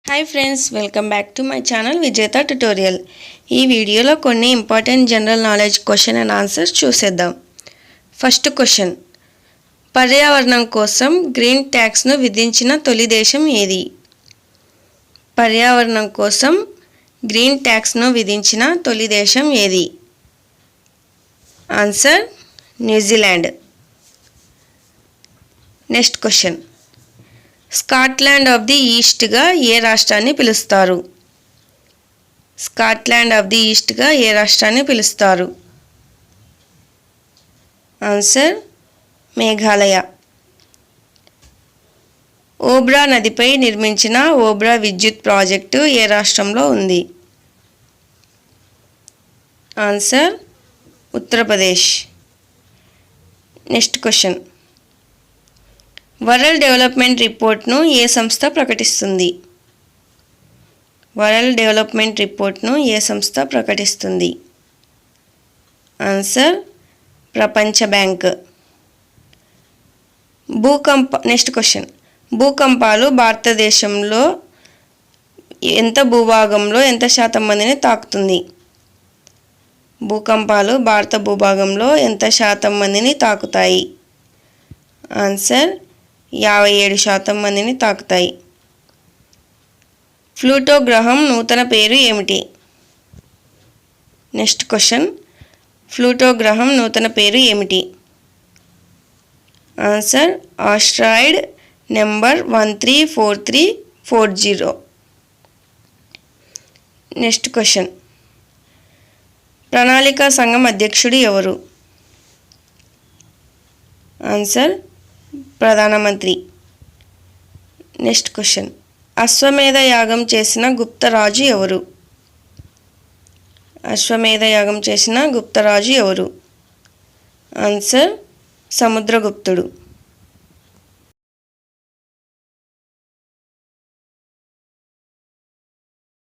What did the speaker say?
Hi friends, welcome back to my channel విజేత tutorial. ఈ వీడియోలో కొన్ని important general knowledge question and answers చూసేద్దాం. ఫస్ట్ క్వశ్చన్, పర్యావరణం కోసం గ్రీన్ ట్యాక్స్ను విధించిన తొలి దేశం ఏది? పర్యావరణం కోసం గ్రీన్ ట్యాక్స్ను విధించిన తొలి దేశం ఏది? Answer New Zealand. Next question, Scotland of the ఈస్ట్గా ఏ రాష్ట్రాన్ని పిలుస్తారు? స్కాట్లాండ్ ఆఫ్ ది ఈస్ట్గా ఏ రాష్ట్రాన్ని పిలుస్తారు? ఆన్సర్ మేఘాలయ. ఓబ్రా నదిపై నిర్మించిన ఓబ్రా విద్యుత్ ప్రాజెక్టు ఏ రాష్ట్రంలో ఉంది? Answer Uttar Pradesh. Next question, world development రిపోర్ట్ను ఏ సంస్థ ప్రకటిస్తుంది? వరల్డ్ డెవలప్మెంట్ రిపోర్ట్ను ఏ సంస్థ ప్రకటిస్తుంది? ఆన్సర్ ప్రపంచ బ్యాంక్. నెక్స్ట్ క్వశ్చన్, భూకంపాలు భారతదేశంలో ఎంత భూభాగంలో ఎంత శాతం మందిని తాకుతుంది? భూకంపాలు భారత భూభాగంలో ఎంత శాతం మందిని తాకుతాయి? ఆన్సర్ 57% మందిని తాకుతాయి. ప్లూటో గ్రహం నూతన పేరు ఏమిటి? నెక్స్ట్ క్వశ్చన్, ప్లూటో గ్రహం నూతన పేరు ఏమిటి? Answer asteroid number 134340. Next question, ప్రణాళికా సంఘం అధ్యక్షుడు ఎవరు? ఆన్సర్ ప్రధానమంత్రి. నెక్స్ట్ క్వశ్చన్, అశ్వమేధ యాగం చేసిన గుప్తరాజు ఎవరు? అశ్వమేధ యాగం చేసిన గుప్తరాజు ఎవరు? ఆన్సర్ సముద్రగుప్తుడు.